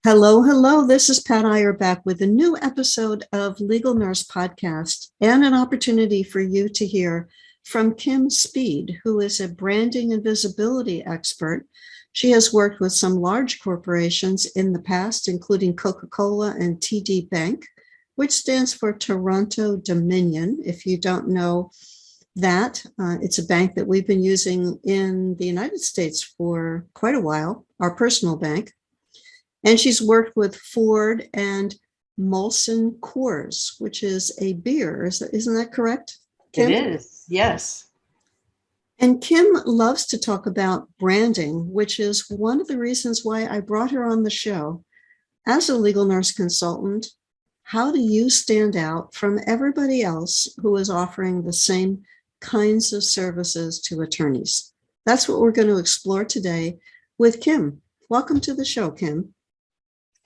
Hello, hello. This is Pat Iyer back with a new episode of Legal Nurse Podcast and an opportunity for you to hear from Kim Speed, who is a branding and visibility expert. She has worked with some large corporations in the past, including Coca-Cola and TD Bank, which stands for Toronto Dominion. If you don't know that, it's a bank that we've been using in the United States for quite a while, our personal bank. And she's worked with Ford and Molson Coors, which is a beer. Isn't that correct, Kim? It is, yes. And Kim loves to talk about branding, which is one of the reasons why I brought her on the show. As a legal nurse consultant, how do you stand out from everybody else who is offering the same kinds of services to attorneys? That's what we're going to explore today with Kim. Welcome to the show, Kim.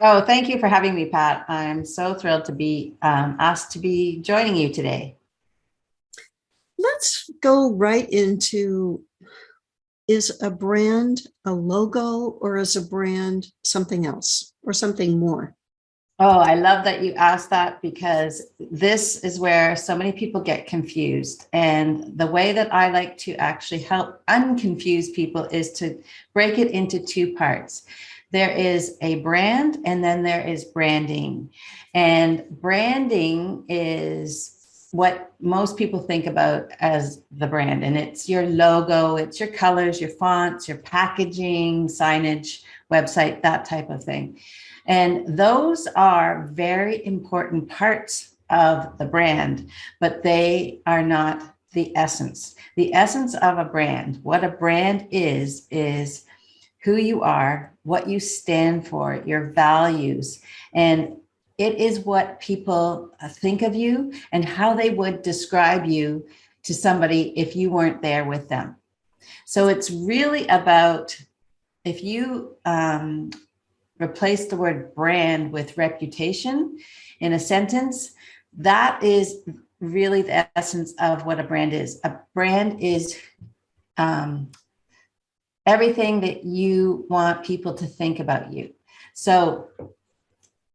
Oh, thank you for having me, Pat. I'm so thrilled to be asked to be joining you today. Let's go right into, is a brand a logo, or is a brand something else or something more? Oh, I love that you asked that, because this is where so many people get confused. And the way that I like to actually help unconfuse people is to break it into two parts. There is a brand, and then there is branding. And branding is what most people think about as the brand. And it's your logo, it's your colors, your fonts, your packaging, signage, website, that type of thing. And those are very important parts of the brand, but they are not the essence. The essence of a brand, what a brand is who you are, what you stand for, your values, and it is what people think of you and how they would describe you to somebody if you weren't there with them. So it's really about, if you replace the word brand with reputation in a sentence, that is really the essence of what a brand is. A brand is everything that you want people to think about you. So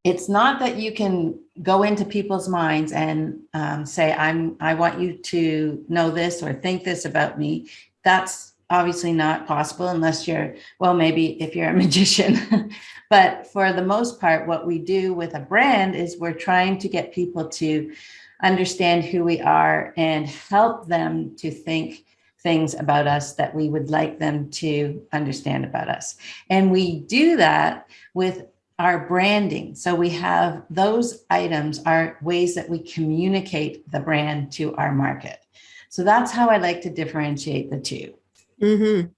it's not that you can go into people's minds and say, I want you to know this or think this about me. That's obviously not possible unless you're, well, maybe if you're a magician. But for the most part, what we do with a brand is we're trying to get people to understand who we are and help them to think things about us that we would like them to understand about us. And we do that with our branding. So we have those items are ways that we communicate the brand to our market. So that's how I like to differentiate the two. Mm-hmm.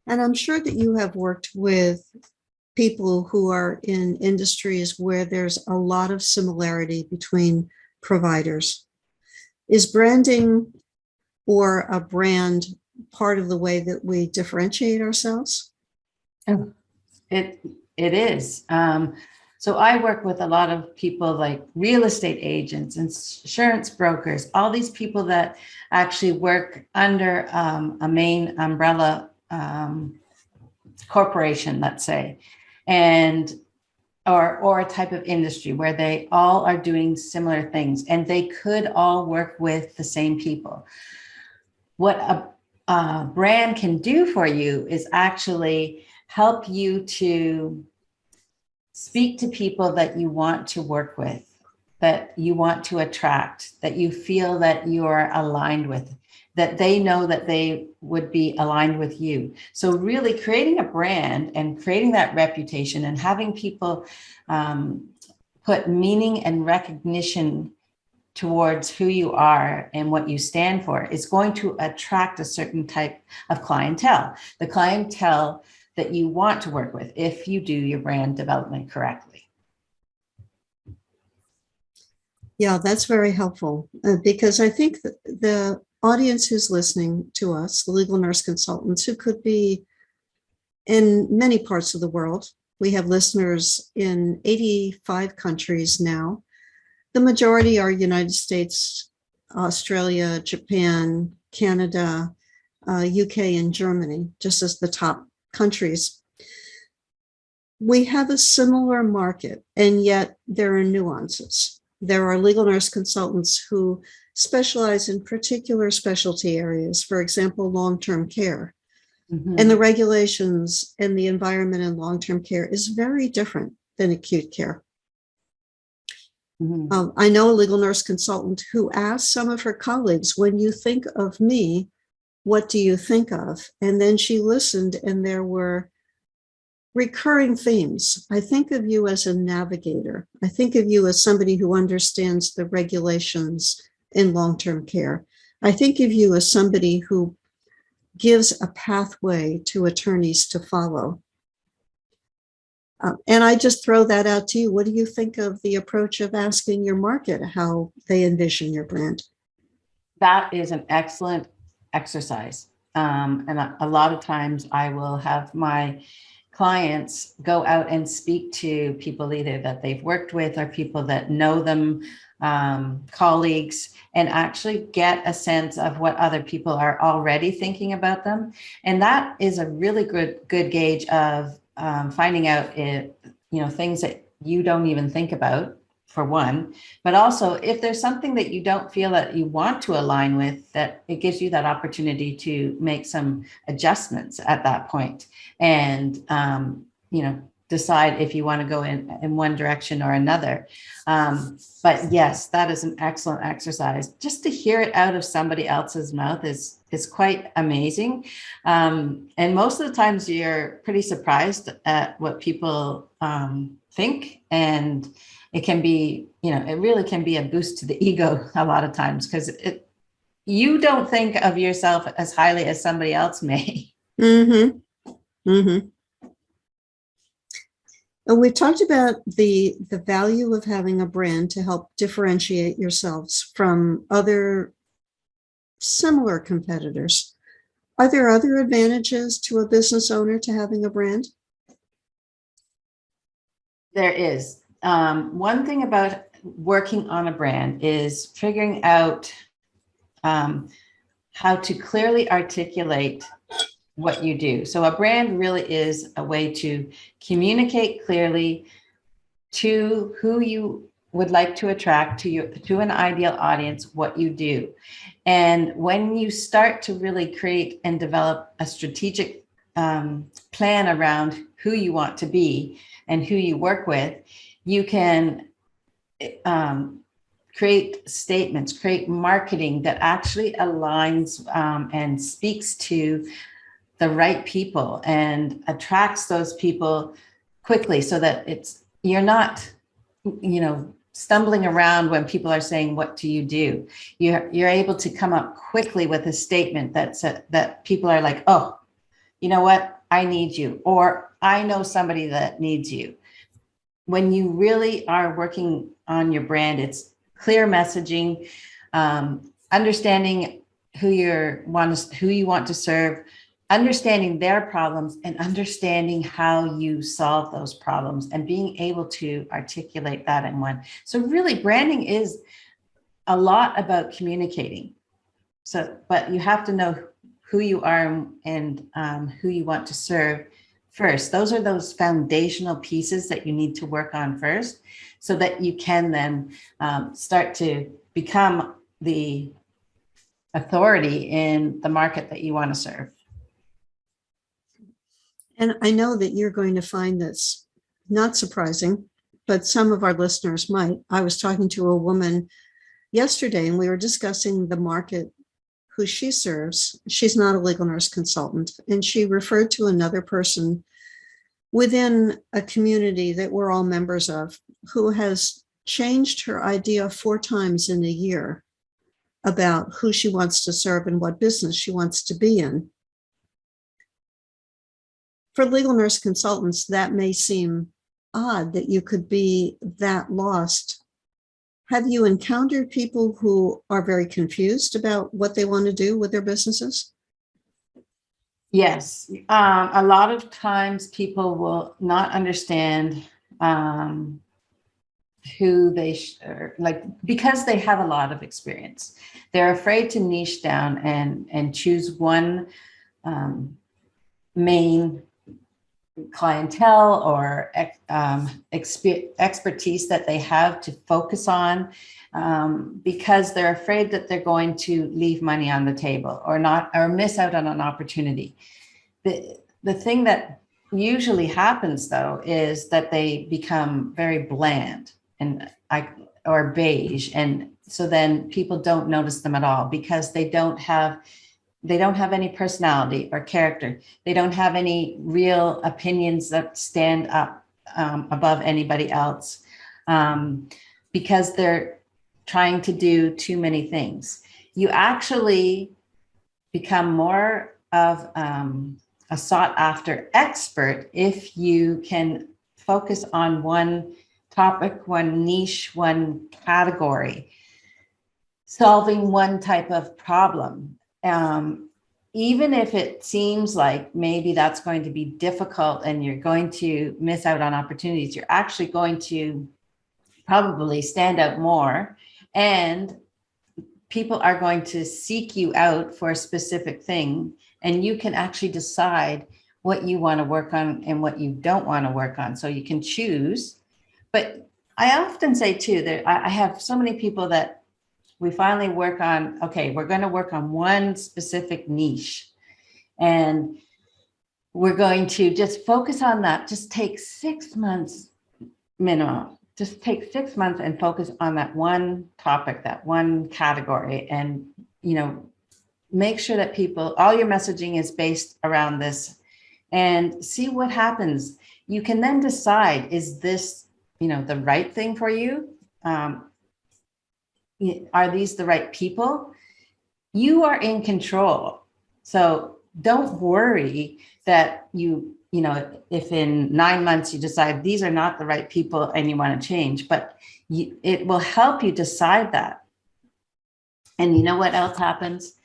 And I'm sure that you have worked with people who are in industries where there's a lot of similarity between providers. Is branding or a brand part of the way that we differentiate ourselves? Oh, it is. So I work with a lot of people like real estate agents, insurance brokers, all these people that actually work under a main umbrella corporation, let's say, and or a type of industry where they all are doing similar things, and they could all work with the same people. What a brand can do for you is actually help you to speak to people that you want to work with, that you want to attract, that you feel that you are aligned with, that they know that they would be aligned with you. So really creating a brand and creating that reputation and having people put meaning and recognition towards who you are and what you stand for is going to attract a certain type of clientele, the clientele that you want to work with if you do your brand development correctly. Yeah, that's very helpful because I think that the audience who's listening to us, the legal nurse consultants, who could be in many parts of the world. We have listeners in 85 countries now. The majority are United States, Australia, Japan, Canada, UK, and Germany, just as the top countries. we have a similar market, and yet there are nuances. There are legal nurse consultants who specialize in particular specialty areas, for example, long-term care. And the regulations and the environment in long-term care is very different than acute care. I know a legal nurse consultant who asked some of her colleagues, when you think of me, what do you think of? And then she listened, and there were recurring themes. I think of you as a navigator. I think of you as somebody who understands the regulations in long-term care. I think of you as somebody who gives a pathway to attorneys to follow. And I just throw that out to you. What do you think of the approach of asking your market how they envision your brand? That is an excellent exercise. And a lot of times I will have my clients go out and speak to people either that they've worked with or people that know them, colleagues, and actually get a sense of what other people are already thinking about them. And that is a really good gauge of finding out things that you don't even think about, for one, but also if there's something that you don't feel that you want to align with, that it gives you that opportunity to make some adjustments at that point and decide if you want to go in one direction or another. But yes, that is an excellent exercise. Just to hear it out of somebody else's mouth is quite amazing. And most of the times you're pretty surprised at what people think. And it can be, it really can be a boost to the ego a lot of times, because you don't think of yourself as highly as somebody else may. Mm-hmm. Mm-hmm. And we talked about the value of having a brand to help differentiate yourselves from other similar competitors. Are there other advantages to a business owner to having a brand? There is. One thing about working on a brand is figuring out how to clearly articulate what you do. So a brand really is a way to communicate clearly to who you would like to attract to an ideal audience, what you do. And when you start to really create and develop a strategic plan around who you want to be and who you work with, you can create statements, create marketing that actually aligns and speaks to the right people and attracts those people quickly, so that you're not, stumbling around when people are saying, what do you do? You're able to come up quickly with a statement that people are like, oh, you know what? I need you, or I know somebody that needs you. When you really are working on your brand, it's clear messaging, understanding who you want to serve, understanding their problems, and understanding how you solve those problems, and being able to articulate that in one. So really, branding is a lot about communicating. But you have to know who you are and who you want to serve first. Those are those foundational pieces that you need to work on first, so that you can then start to become the authority in the market that you want to serve. And I know that you're going to find this not surprising, but some of our listeners might. I was talking to a woman yesterday, and we were discussing the market who she serves. She's not a legal nurse consultant, and she referred to another person within a community that we're all members of, who has changed her idea 4 times in a year about who she wants to serve and what business she wants to be in. For legal nurse consultants, that may seem odd that you could be that lost. Have you encountered people who are very confused about what they want to do with their businesses? Yes. A lot of times people will not understand who they because they have a lot of experience. They're afraid to niche down and choose one main clientele or expertise that they have to focus on, because they're afraid that they're going to leave money on the table or not, or miss out on an opportunity. The thing that usually happens though is that they become very bland or beige, and so then people don't notice them at all because they don't have any personality or character. They don't have any real opinions that stand up above anybody else, because they're trying to do too many things. You actually become more of a sought after expert if you can focus on one topic, one niche, one category, solving one type of problem. Even if it seems like maybe that's going to be difficult and you're going to miss out on opportunities, you're actually going to probably stand out more, and people are going to seek you out for a specific thing, and you can actually decide what you want to work on and what you don't want to work on. So you can choose. But I often say too, that I have so many people that we finally work on, okay, we're going to work on one specific niche, and we're going to just focus on that. Just take 6 months minimum. Just take 6 months and focus on that one topic, that one category, and, make sure that all your messaging is based around this, and see what happens. You can then decide, is this, the right thing for you? Are these the right people? You are in control. So don't worry that if in 9 months you decide these are not the right people and you want to change, but it will help you decide that. And you know what else happens?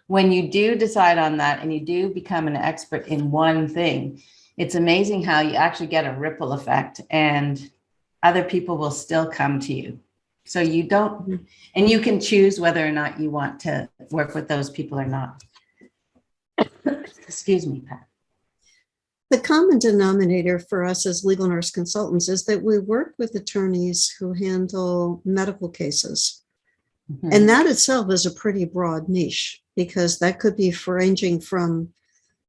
When you do decide on that and you do become an expert in one thing, it's amazing how you actually get a ripple effect, and other people will still come to you. So you don't, and you can choose whether or not you want to work with those people or not. Excuse me, Pat. The common denominator for us as legal nurse consultants is that we work with attorneys who handle medical cases. Mm-hmm. And that itself is a pretty broad niche, because that could be ranging from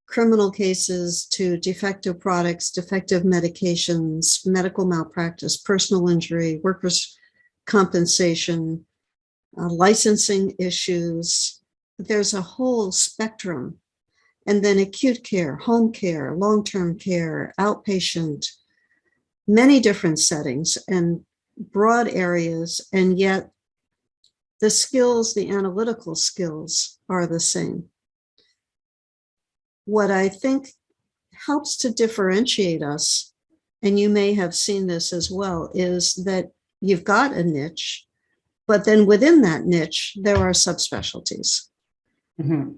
criminal cases to defective products, defective medications, medical malpractice, personal injury, workers' compensation, licensing issues. There's a whole spectrum. And then acute care, home care, long-term care, outpatient, many different settings and broad areas. And yet the skills, the analytical skills, are the same. What I think helps to differentiate us, and you may have seen this as well, is that you've got a niche, but then within that niche, there are subspecialties. Mm-hmm.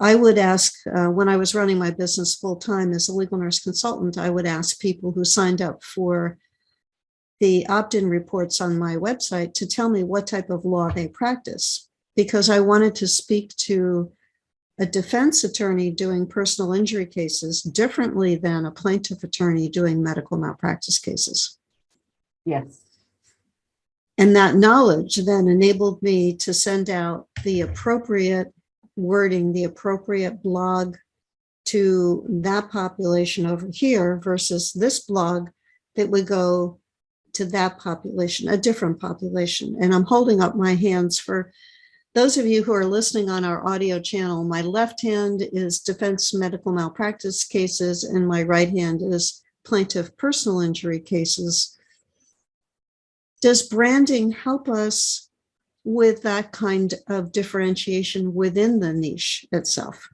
I would ask, when I was running my business full time as a legal nurse consultant, I would ask people who signed up for the opt-in reports on my website to tell me what type of law they practice, because I wanted to speak to a defense attorney doing personal injury cases differently than a plaintiff attorney doing medical malpractice cases. Yes. And that knowledge then enabled me to send out the appropriate wording, the appropriate blog to that population over here versus this blog that would go to that population, a different population. And I'm holding up my hands for those of you who are listening on our audio channel. My left hand is defense medical malpractice cases, and my right hand is plaintiff personal injury cases. Does branding help us with that kind of differentiation within the niche itself?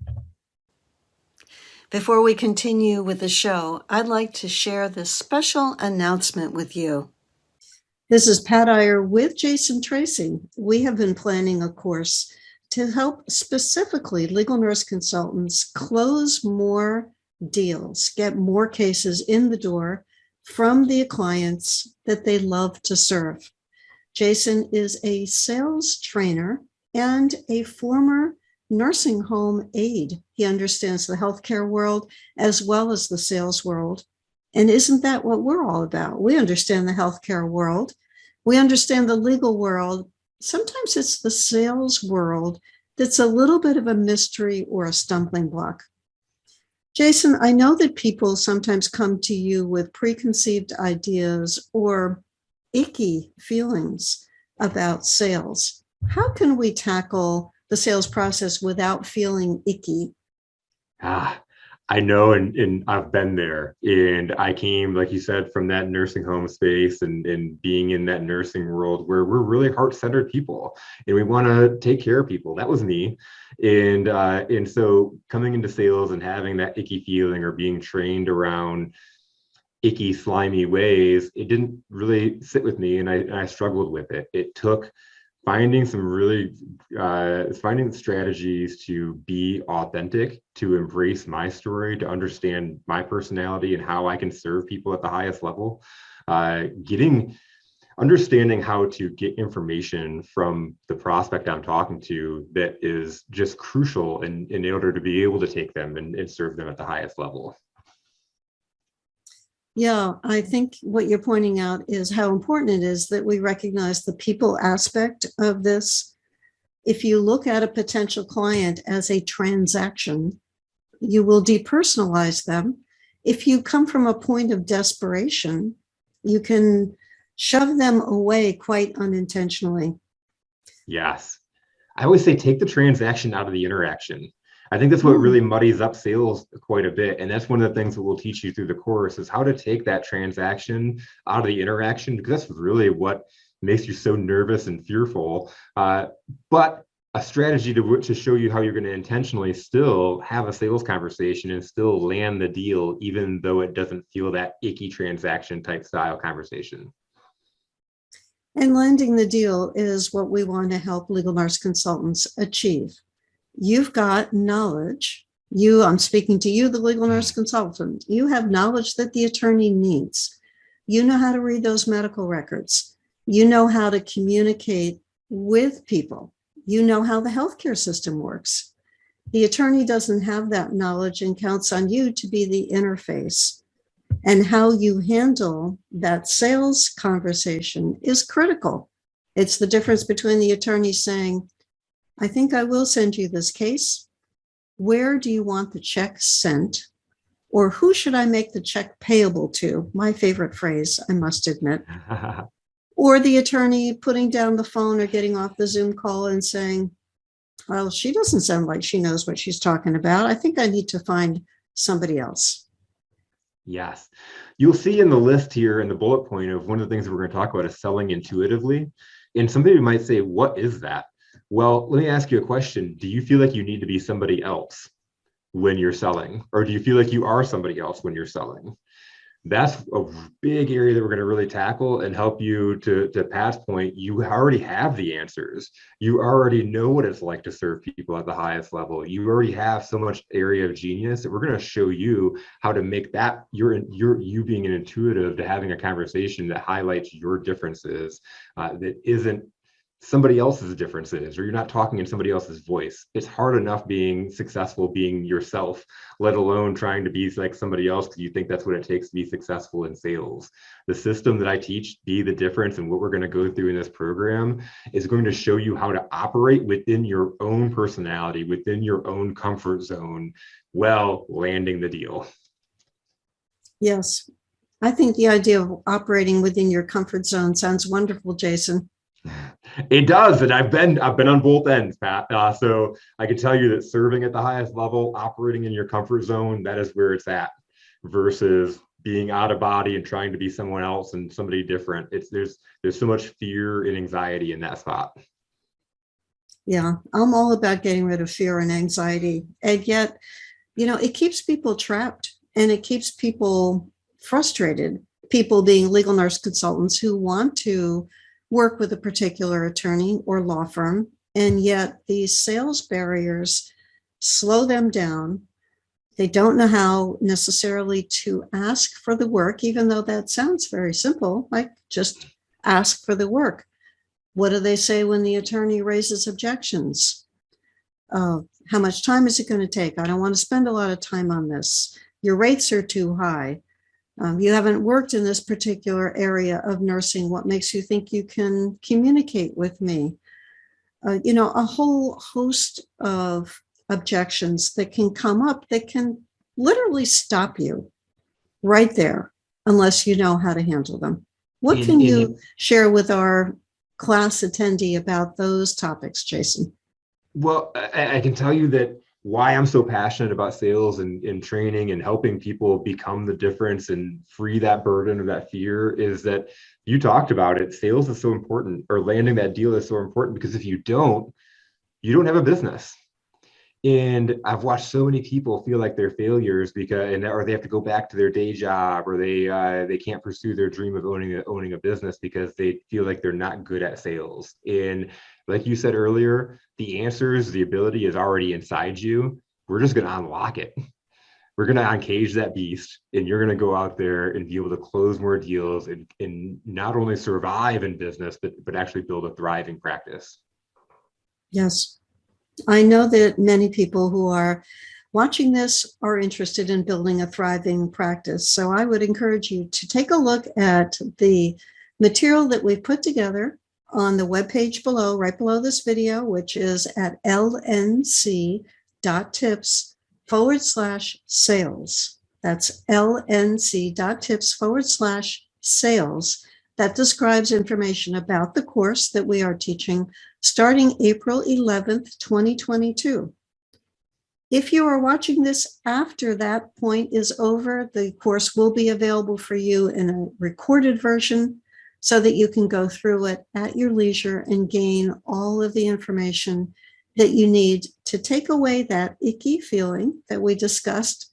Before we continue with the show, I'd like to share this special announcement with you. This is Pat Iyer with Jason Tracy. We have been planning a course to help specifically legal nurse consultants close more deals, get more cases in the door from the clients that they love to serve. Jason is a sales trainer and a former nursing home aide. He understands the healthcare world as well as the sales world. And isn't that what we're all about? We understand the healthcare world. We understand the legal world. Sometimes it's the sales world that's a little bit of a mystery or a stumbling block. Jason, I know that people sometimes come to you with preconceived ideas or icky feelings about sales. How can we tackle the sales process without feeling icky? Ah, I know, and I've been there. And I came, like you said, from that nursing home space and being in that nursing world where we're really heart-centered people and we want to take care of people. That was me. And so coming into sales and having that icky feeling or being trained around icky, slimy ways, it didn't really sit with me, and I struggled with it. It took finding some really finding strategies to be authentic, to embrace my story, to understand my personality and how I can serve people at the highest level. Understanding how to get information from the prospect I'm talking to that is just crucial in order to be able to take them and serve them at the highest level. Yeah, I think what you're pointing out is how important it is that we recognize the people aspect of this. If you look at a potential client as a transaction, you will depersonalize them. If you come from a point of desperation, you can shove them away quite unintentionally. Yes. I always say take the transaction out of the interaction. I think that's what really muddies up sales quite a bit. And that's one of the things that we'll teach you through the course is how to take that transaction out of the interaction, because that's really what makes you so nervous and fearful. But a strategy to show you how you're going to intentionally still have a sales conversation and still land the deal, even though it doesn't feel that icky transaction type style conversation. And landing the deal is what we want to help legal nurse consultants achieve. You've got knowledge. I'm speaking to you, the legal nurse consultant. You have knowledge that the attorney needs. You know how to read those medical records. You know how to communicate with people. You know how the healthcare system works. The attorney doesn't have that knowledge and counts on you to be the interface. And how you handle that sales conversation is critical. It's the difference between the attorney saying, I think I will send you this case. Where do you want the check sent? Or who should I make the check payable to? My favorite phrase, I must admit. Or the attorney putting down the phone or getting off the Zoom call and saying, well, she doesn't sound like she knows what she's talking about. I think I need to find somebody else. Yes. You'll see in the list here in the bullet point of one of the things that we're going to talk about is selling intuitively. And somebody might say, what is that? Well, let me ask you a question. Do you feel like you need to be somebody else when you're selling? Or do you feel like you are somebody else when you're selling? That's a big area that we're going to really tackle and help you to Pat's point. You already have the answers. You already know what it's like to serve people at the highest level. You already have so much area of genius that we're going to show you how to make that you being an intuitive to having a conversation that highlights your differences, that isn't somebody else's differences, or you're not talking in somebody else's voice. It's hard enough being successful being yourself, let alone trying to be like somebody else because you think that's what it takes to be successful in sales. The system that I teach, Be the Difference, and what we're going to go through in this program is going to show you how to operate within your own personality, within your own comfort zone, while landing the deal. Yes, I think the idea of operating within your comfort zone sounds wonderful, Jason. It does, and I've been on both ends, Pat. So I can tell you that serving at the highest level, operating in your comfort zone, that is where it's at, versus being out of body and trying to be someone else and somebody different. There's so much fear and anxiety in that spot. Yeah, I'm all about getting rid of fear and anxiety, and yet, it keeps people trapped and it keeps people frustrated. People being legal nurse consultants who want to work with a particular attorney or law firm, and yet these sales barriers slow them down. They don't know how necessarily to ask for the work, even though that sounds very simple, like just ask for the work. What do they say when the attorney raises objections? How much time is it going to take? I don't want to spend a lot of time on this. Your rates are too high. You haven't worked in this particular area of nursing. What makes you think you can communicate with me? A whole host of objections that can come up that can literally stop you right there unless you know how to handle them. What can you share with our class attendee about those topics, Jason? Well, I can tell you that why I'm so passionate about sales and training and helping people become the difference and free that burden of that fear is that you talked about it. Sales is so important, or landing that deal is so important, because if you don't have a business. And I've watched so many people feel like they're failures or they have to go back to their day job, or they can't pursue their dream of owning a business because they feel like they're not good at sales. And like you said earlier, the ability is already inside you. We're just going to unlock it. We're going to uncage that beast, and you're going to go out there and be able to close more deals and not only survive in business, but actually build a thriving practice. Yes. I know that many people who are watching this are interested in building a thriving practice. So I would encourage you to take a look at the material that we've put together on the webpage below, right below this video, which is at lnc.tips/sales. That's lnc.tips/sales. That describes information about the course that we are teaching starting April 11th, 2022. If you are watching this after that point is over, the course will be available for you in a recorded version so that you can go through it at your leisure and gain all of the information that you need to take away that icky feeling that we discussed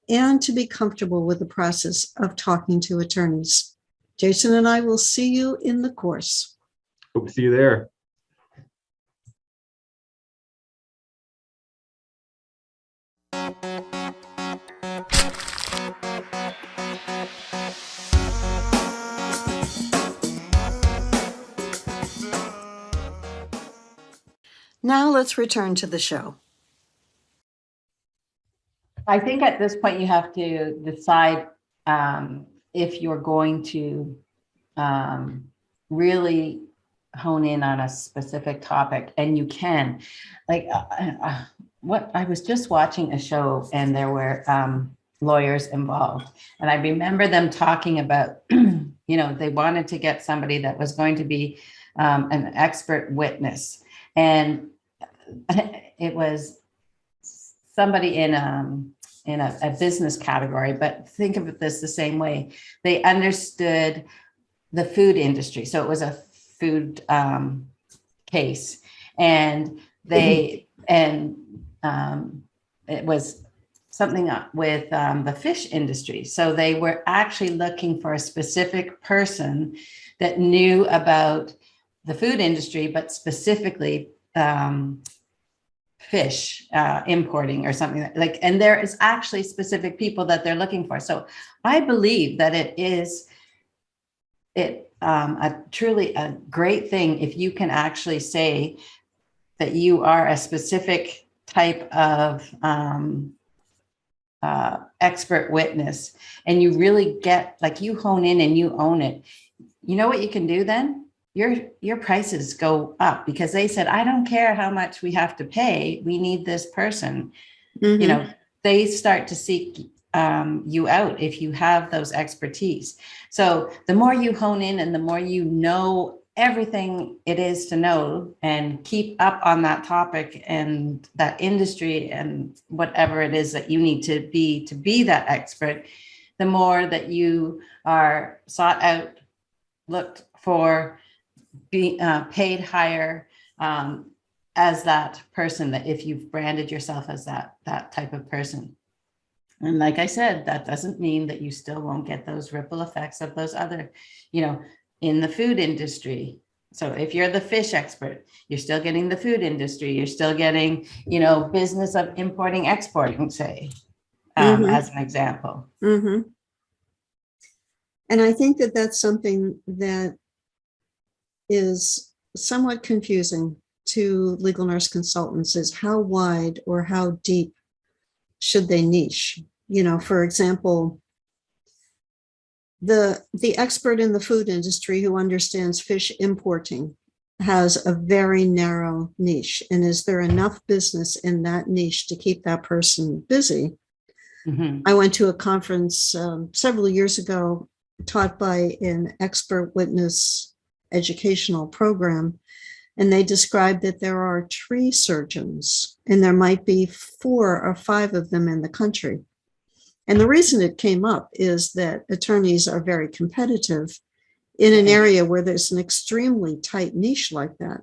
and to be comfortable with the process of talking to attorneys. Jason and I will see you in the course. Hope to see you there. Now let's return to the show. I think at this point you have to decide if you're going to really hone in on a specific topic, and you can. What I was just watching a show, and there were lawyers involved, and I remember them talking about, they wanted to get somebody that was going to be an expert witness, and it was somebody in a business category, but think of this the same way. They understood the food industry. So it was a food case, and it was something with the fish industry. So they were actually looking for a specific person that knew about the food industry, but specifically fish importing or something and there is actually specific people that they're looking for. So I believe that it is truly a great thing if you can actually say that you are a specific type of expert witness, and you really get, you hone in and you own it. You know what you can do then? Your prices go up, because they said, I don't care how much we have to pay, we need this person. Mm-hmm. They start to seek you out if you have those expertise. So the more you hone in and the more you know everything it is to know and keep up on that topic and that industry and whatever it is that you need to be that expert, the more that you are sought out, looked for, be paid higher as that person, that if you've branded yourself as that type of person. And like I said, that doesn't mean that you still won't get those ripple effects of those other, in the food industry. So if you're the fish expert, you're still getting the food industry, you're still getting, business of importing, exporting, say, as an example. Mm-hmm. And I think that that's something that is somewhat confusing to legal nurse consultants is how wide or how deep should they niche? For example, the expert in the food industry who understands fish importing has a very narrow niche. And is there enough business in that niche to keep that person busy? Mhm. I went to a conference several years ago taught by an expert witness educational program, and they described that there are tree surgeons, and there might be 4 or 5 of them in the country. And the reason it came up is that attorneys are very competitive in an area where there's an extremely tight niche like that.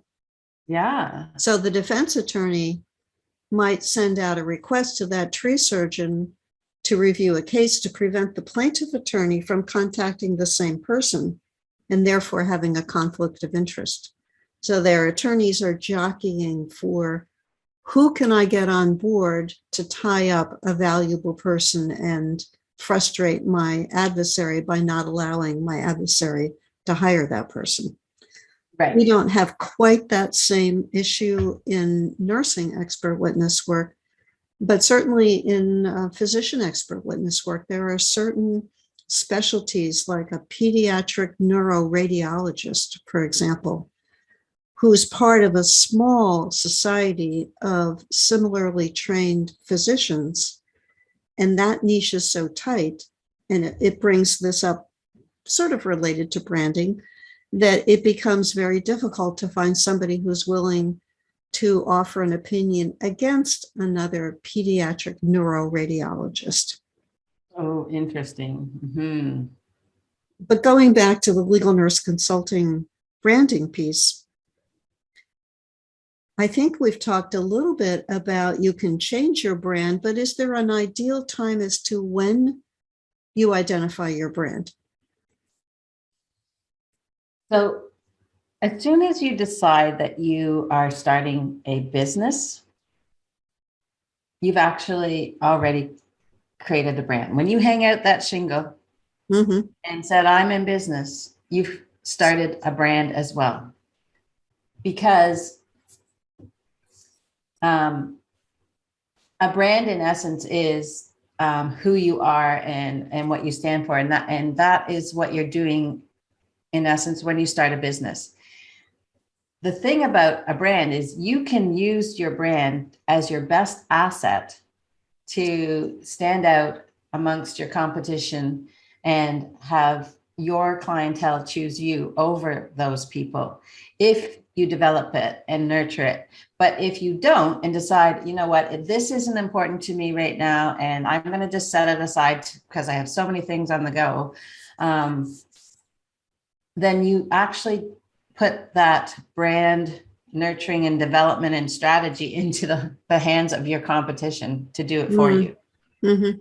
Yeah. So the defense attorney might send out a request to that tree surgeon to review a case to prevent the plaintiff attorney from contacting the same person and therefore having a conflict of interest. So their attorneys are jockeying for who can I get on board to tie up a valuable person and frustrate my adversary by not allowing my adversary to hire that person. Right. We don't have quite that same issue in nursing expert witness work, but certainly in physician expert witness work, there are certain specialties like a pediatric neuroradiologist, for example, who's part of a small society of similarly trained physicians. And that niche is so tight, and it brings this up sort of related to branding, that it becomes very difficult to find somebody who's willing to offer an opinion against another pediatric neuroradiologist. Oh, interesting. Mm-hmm. But going back to the legal nurse consulting branding piece, I think we've talked a little bit about you can change your brand, but is there an ideal time as to when you identify your brand? So as soon as you decide that you are starting a business, you've actually already created a brand. When you hang out that shingle and said, I'm in business, you've started a brand as well. Because a brand in essence is who you are and what you stand for. And that is what you're doing in essence when you start a business. The thing about a brand is you can use your brand as your best asset to stand out amongst your competition and have your clientele choose you over those people if you develop it and nurture it. But if you don't and decide, you know what, this isn't important to me right now, and I'm going to just set it aside because I have so many things on the go, then you actually put that brand nurturing and development and strategy into the hands of your competition to do it for you. Mm-hmm.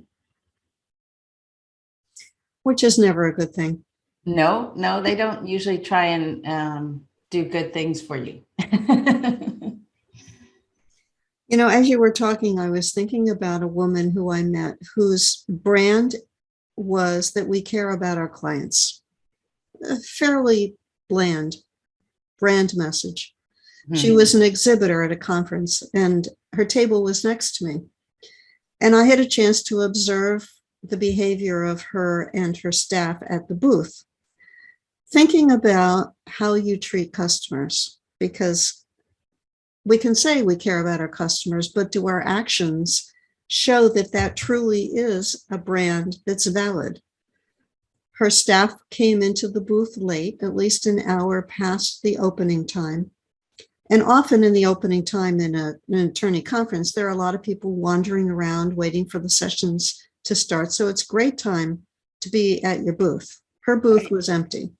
Which is never a good thing. No, they don't usually try and do good things for you. As you were talking, I was thinking about a woman who I met whose brand was that we care about our clients. A fairly bland brand message. She was an exhibitor at a conference, and her table was next to me. And I had a chance to observe the behavior of her and her staff at the booth, thinking about how you treat customers, because we can say we care about our customers, but do our actions show that that truly is a brand that's valid? Her staff came into the booth late, at least an hour past the opening time. And often in the opening time in an attorney conference, there are a lot of people wandering around waiting for the sessions to start. So it's a great time to be at your booth. Her booth was empty.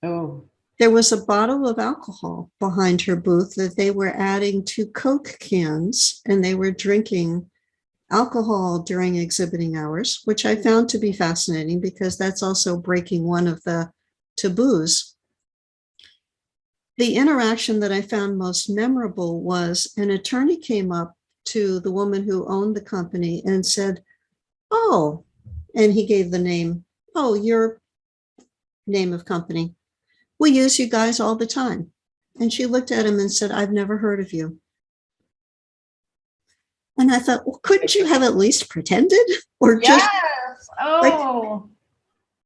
Oh. There was a bottle of alcohol behind her booth that they were adding to Coke cans, and they were drinking alcohol during exhibiting hours, which I found to be fascinating because that's also breaking one of the taboos. The interaction that I found most memorable was an attorney came up to the woman who owned the company and said, "Oh," and he gave the name, "Oh, your name of company. We use you guys all the time." And she looked at him and said, "I've never heard of you." And I thought, well, couldn't you have at least pretended or just Yes. like, Oh.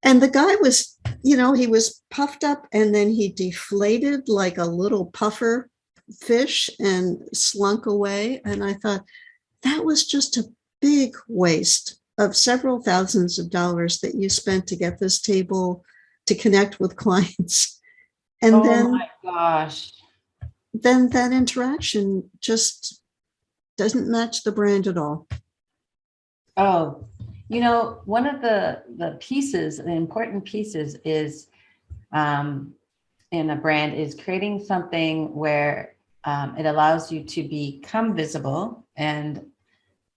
and the guy was, he was puffed up and then he deflated like a little puffer fish and slunk away. And I thought that was just a big waste of several thousands of dollars that you spent to get this table to connect with clients. And Oh then, my gosh. then that interaction just doesn't match the brand at all. Oh, one of the pieces, the important pieces is in a brand is creating something where it allows you to become visible and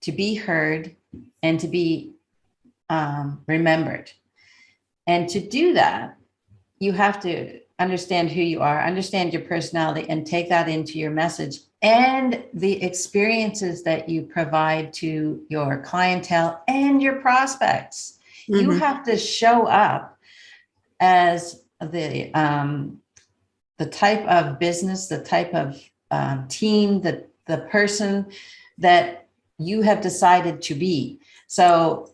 to be heard and to be remembered. And to do that, you have to understand who you are, understand your personality, and take that into your message and the experiences that you provide to your clientele and your prospects. Mm-hmm. You have to show up as the type of business, the type of team, the person that you have decided to be. So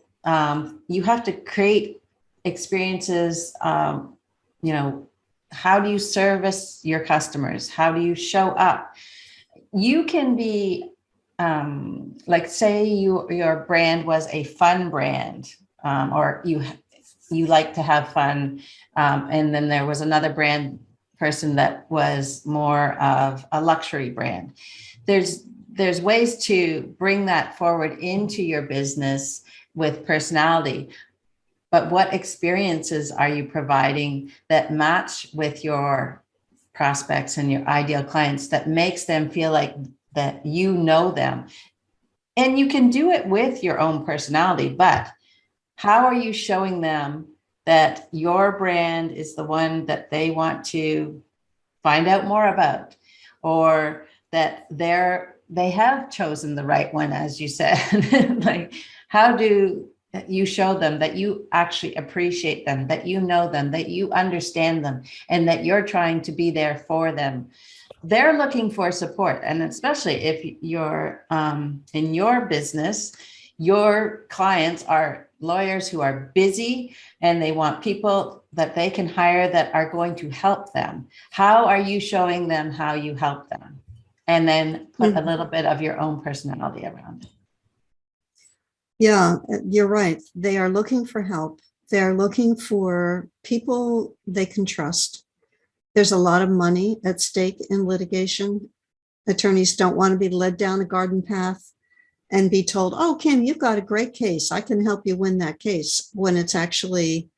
you have to create experiences. How do you service your customers? How do you show up? You can be like, say your brand was a fun brand, or you like to have fun, and then there was another brand person that was more of a luxury brand. There's ways to bring that forward into your business with personality. But what experiences are you providing that match with your prospects and your ideal clients, that makes them feel like that you know them? And you can do it with your own personality, but how are you showing them that your brand is the one that they want to find out more about, or that they have chosen the right one, as you said? Like, how do you show them that you actually appreciate them, that you know them, that you understand them, and that you're trying to be there for them? They're looking for support. And especially if you're in your business, your clients are lawyers who are busy and they want people that they can hire that are going to help them. How are you showing them how you help them? And then put a little bit of your own personality around it. Yeah, you're right. They are looking for help. They're looking for people they can trust. There's a lot of money at stake in litigation. Attorneys don't want to be led down a garden path and be told, "Oh, Kim, you've got a great case. I can help you win that case," when it's actually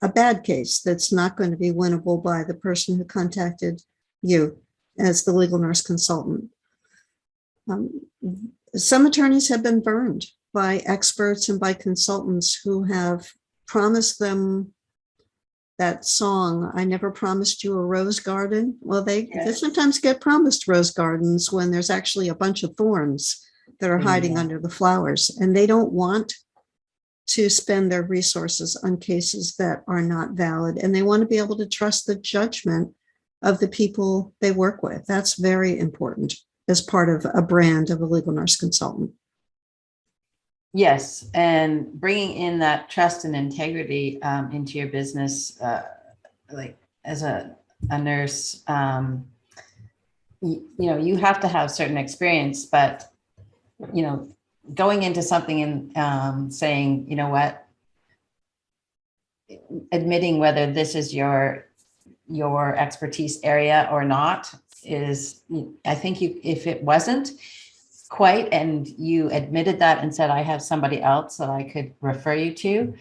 a bad case that's not going to be winnable by the person who contacted you as the legal nurse consultant. Some attorneys have been burned by experts and by consultants who have promised them that song, "I never promised you a rose garden." Well, they sometimes get promised rose gardens when there's actually a bunch of thorns that are hiding under the flowers, and they don't want to spend their resources on cases that are not valid, and they want to be able to trust the judgment of the people they work with. That's very important as part of a brand of a legal nurse consultant. Yes, and bringing in that trust and integrity into your business, like as a nurse, you have to have certain experience, but going into something and saying, you know what, admitting whether this is your expertise area or not is, I think if it wasn't quite, and you admitted that and said, "I have somebody else that I could refer you to,"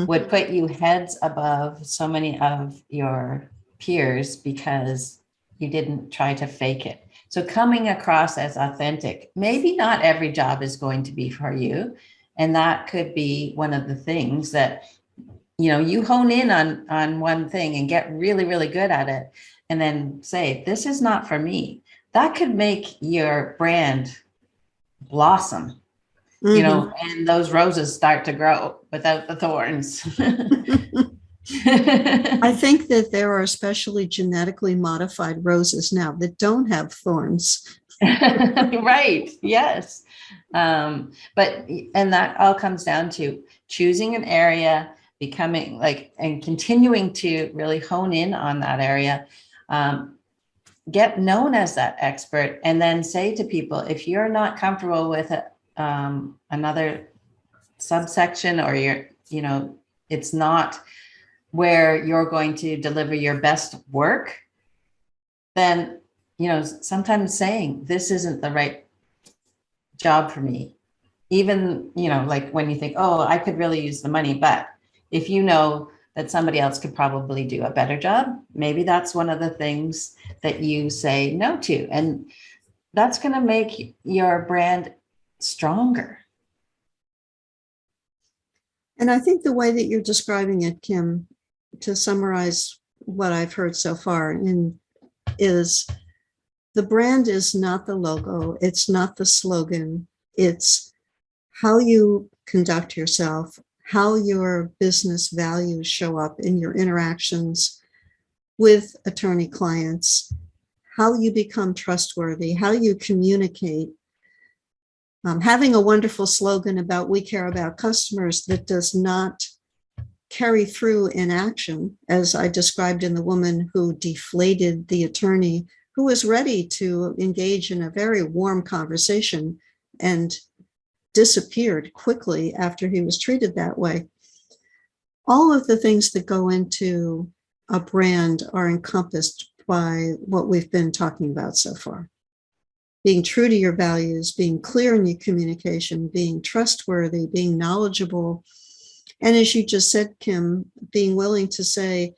would put you heads above so many of your peers because you didn't try to fake it. So coming across as authentic, maybe not every job is going to be for you. And that could be one of the things that, you hone in on one thing and get really, really good at it. And then say, "This is not for me." That could make your brand blossom, and those roses start to grow without the thorns. I think that there are especially genetically modified roses now that don't have thorns. Right. Yes. And that all comes down to choosing an area, becoming like, and continuing to really hone in on that area, get known as that expert, and then say to people, if you're not comfortable with another subsection, or it's not where you're going to deliver your best work, then, sometimes saying this isn't the right job for me, even, like when you think, oh, I could really use the money, but if you know that somebody else could probably do a better job, maybe that's one of the things that you say no to. And that's going to make your brand stronger. And I think the way that you're describing it, Kim, to summarize what I've heard so far, is the brand is not the logo. It's not the slogan. It's how you conduct yourself, how your business values show up in your interactions with attorney clients, how you become trustworthy, how you communicate. Having a wonderful slogan about "we care about customers" that does not carry through in action, as I described in the woman who deflated the attorney, who was ready to engage in a very warm conversation and disappeared quickly after he was treated that way. All of the things that go into a brand are encompassed by what we've been talking about so far. Being true to your values, being clear in your communication, being trustworthy, being knowledgeable. And as you just said, Kim, being willing to say,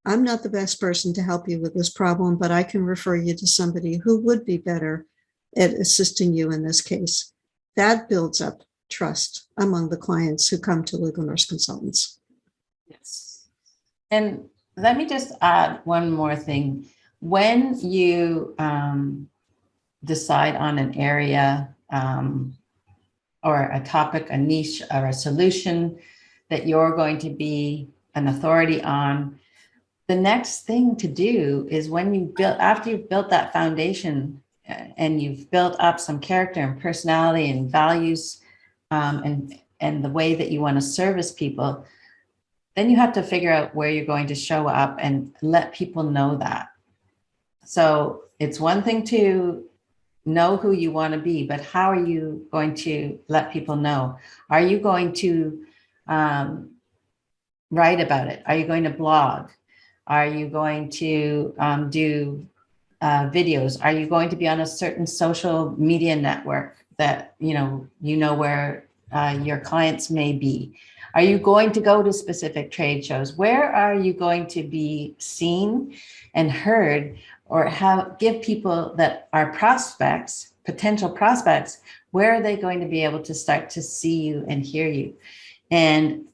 I'm not the best person to help you with this problem, but I can refer you to somebody who would be better at assisting you in this case. That builds up trust among the clients who come to legal nurse consultants. Yes. And let me just add one more thing. When you decide on an area or a topic, a niche, or a solution that you're going to be an authority on, the next thing to do is after you've built that foundation and you've built up some character and personality and values and the way that you want to service people, then you have to figure out where you're going to show up and let people know that. So it's one thing to know who you want to be, but how are you going to let people know? Are you going to write about it? Are you going to blog? Are you going to do videos? Are you going to be on a certain social media network that you know where your clients may be? Are you going to go to specific trade shows? Where are you going to be seen and heard, or give people that are prospects, potential prospects, where are they going to be able to start to see you and hear you? And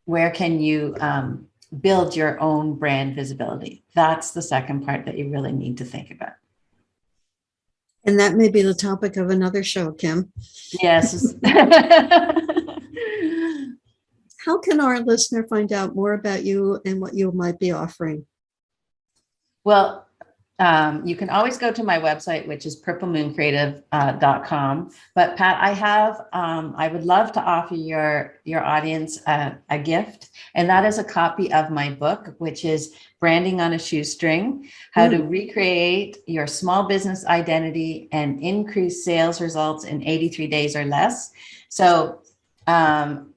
where can you build your own brand visibility? That's the second part that you really need to think about. And that may be the topic of another show, Kim. Yes. How can our listener find out more about you and what you might be offering? Well, you can always go to my website, which is purplemooncreative.com. But Pat, I would love to offer your audience a gift, and that is a copy of my book, which is Branding on a Shoestring: How to Recreate Your Small Business Identity and Increase Sales Results in 83 Days or Less. So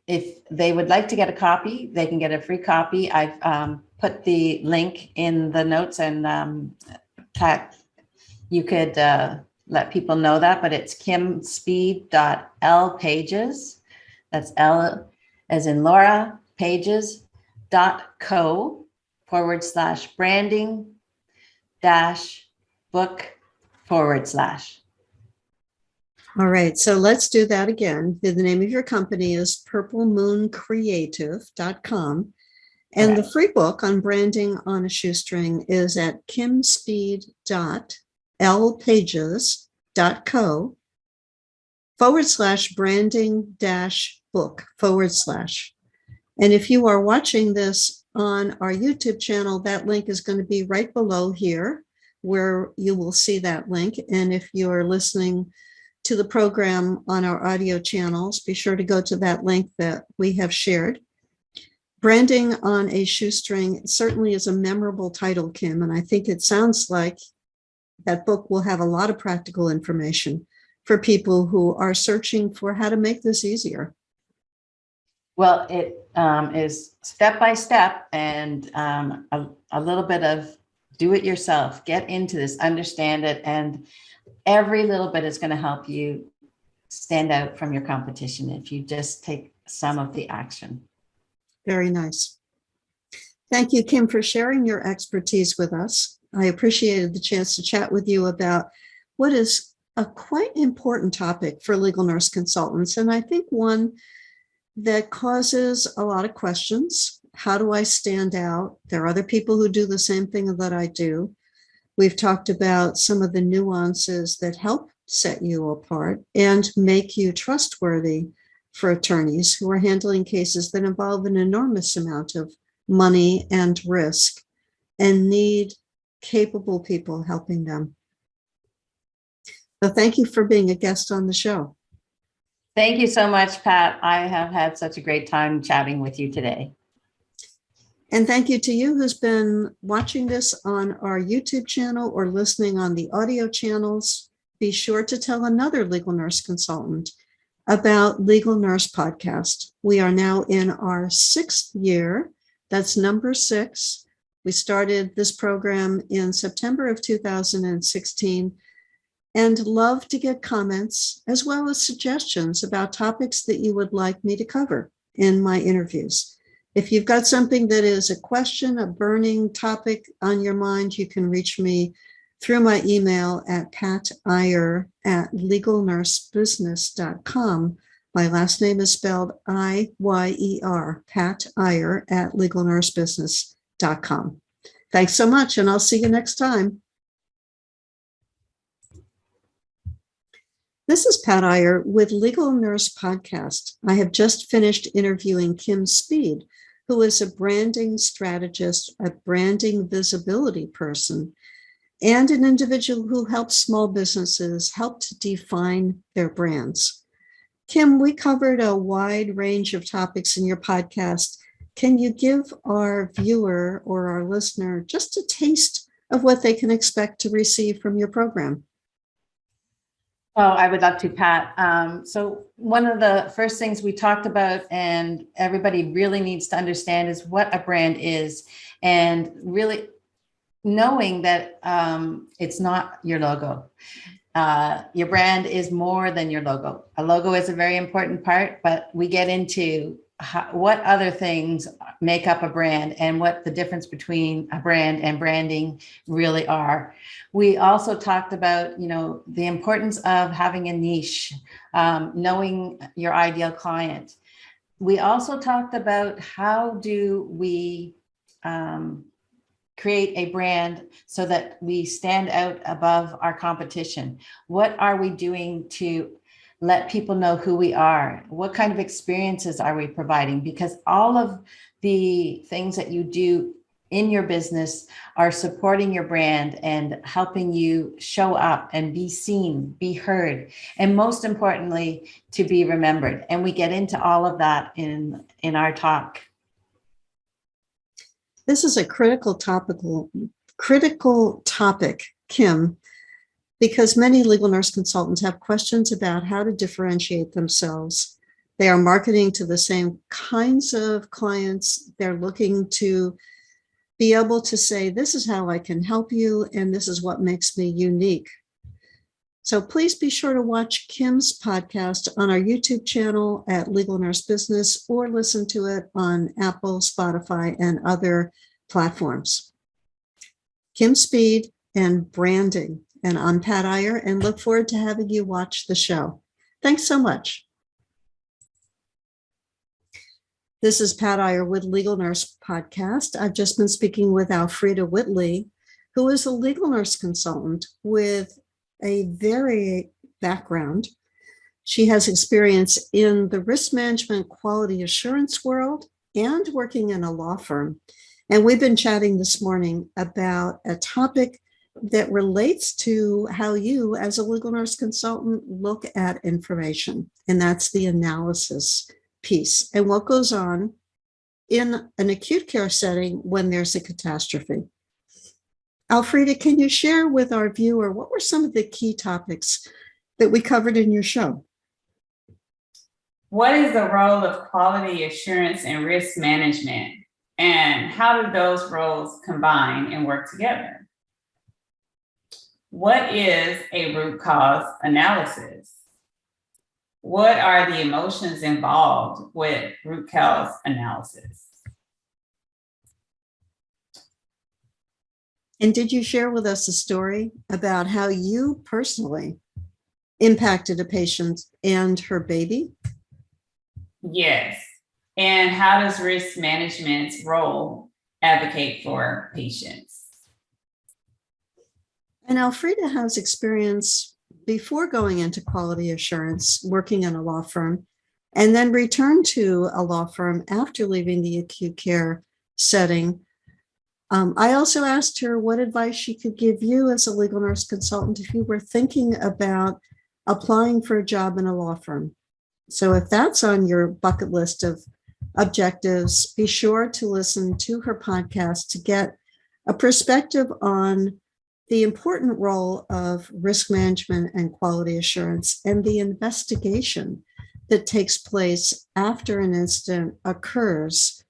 if they would like to get a copy, they can get a free copy. I've put the link in the notes, and you could let people know that, but it's kimspeed.lpages. That's L as in Laura, pages.co/branding-book/. All right, so let's do that again. The name of your company is purplemooncreative.com. And the free book on branding on a shoestring is at kimspeed.lpages.co/branding-book/. And if you are watching this on our YouTube channel, that link is going to be right below here where you will see that link. And if you're listening to the program on our audio channels, be sure to go to that link that we have shared. Branding on a Shoestring certainly is a memorable title, Kim, and I think it sounds like that book will have a lot of practical information for people who are searching for how to make this easier. Well, it is step by step and a little bit of do it yourself, get into this, understand it, and every little bit is going to help you stand out from your competition if you just take some of the action. Very nice. Thank you, Kim, for sharing your expertise with us. I appreciated the chance to chat with you about what is a quite important topic for legal nurse consultants, and I think one that causes a lot of questions. How do I stand out? There are other people who do the same thing that I do. We've talked about some of the nuances that help set you apart and make you trustworthy for attorneys who are handling cases that involve an enormous amount of money and risk and need capable people helping them. So thank you for being a guest on the show. Thank you so much, Pat. I have had such a great time chatting with you today. And thank you to you who's been watching this on our YouTube channel or listening on the audio channels. Be sure to tell another legal nurse consultant about Legal Nurse Podcast. We are now in our 6th year. That's number 6. We started this program in September of 2016 and love to get comments as well as suggestions about topics that you would like me to cover in my interviews. If you've got something that is a question, a burning topic on your mind, you can reach me through my email at patiyer@legalnursebusiness.com. My last name is spelled Iyer, Pat Iyer at legalnursebusiness.com. Thanks so much, and I'll see you next time. This is Pat Iyer with Legal Nurse Podcast. I have just finished interviewing Kim Speed, who is a branding strategist, a branding visibility person, and an individual who helps small businesses help to define their brands. Kim, we covered a wide range of topics in your podcast. Can you give our viewer or our listener just a taste of what they can expect to receive from your program? Oh, I would love to, Pat. So one of the first things we talked about and everybody really needs to understand is what a brand is, and really knowing that it's not your logo. Your brand is more than your logo. A logo is a very important part, but we get into what other things make up a brand and what the difference between a brand and branding really are. We also talked about, the importance of having a niche, knowing your ideal client. We also talked about how do we create a brand so that we stand out above our competition. What are we doing to let people know who we are? What kind of experiences are we providing? Because all of the things that you do in your business are supporting your brand and helping you show up and be seen, be heard, and most importantly, to be remembered. And we get into all of that in our talk. This is a critical topic, Kim, because many legal nurse consultants have questions about how to differentiate themselves. They are marketing to the same kinds of clients. They're looking to be able to say, this is how I can help you, and this is what makes me unique. So please be sure to watch Kim's podcast on our YouTube channel at Legal Nurse Business, or listen to it on Apple, Spotify, and other platforms. Kim Speed and branding. And I'm Pat Iyer, and look forward to having you watch the show. Thanks so much. This is Pat Iyer with Legal Nurse Podcast. I've just been speaking with Alfreda Whitley, who is a legal nurse consultant with a varied background. She has experience in the risk management quality assurance world, and working in a law firm. And we've been chatting this morning about a topic that relates to how you, as a legal nurse consultant, look at information, and that's the analysis piece and what goes on in an acute care setting when there's a catastrophe. Alfreda, can you share with our viewer what were some of the key topics that we covered in your show? What is the role of quality assurance and risk management, and how do those roles combine and work together? What is a root cause analysis? What are the emotions involved with root cause analysis? And did you share with us a story about how you personally impacted a patient and her baby? Yes. And how does risk management's role advocate for patients? And Alfreda has experience before going into quality assurance, working in a law firm, and then returned to a law firm after leaving the acute care setting. I also asked her what advice she could give you as a legal nurse consultant if you were thinking about applying for a job in a law firm. So if that's on your bucket list of objectives, be sure to listen to her podcast to get a perspective on the important role of risk management and quality assurance and the investigation that takes place after an incident occurs,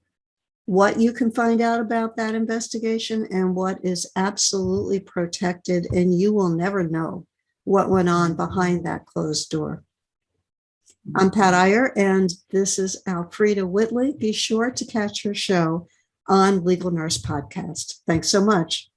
what you can find out about that investigation and what is absolutely protected, and you will never know what went on behind that closed door. I'm Pat Iyer, and this is Alfreda Whitley. Be sure to catch her show on Legal Nurse Podcast. Thanks so much.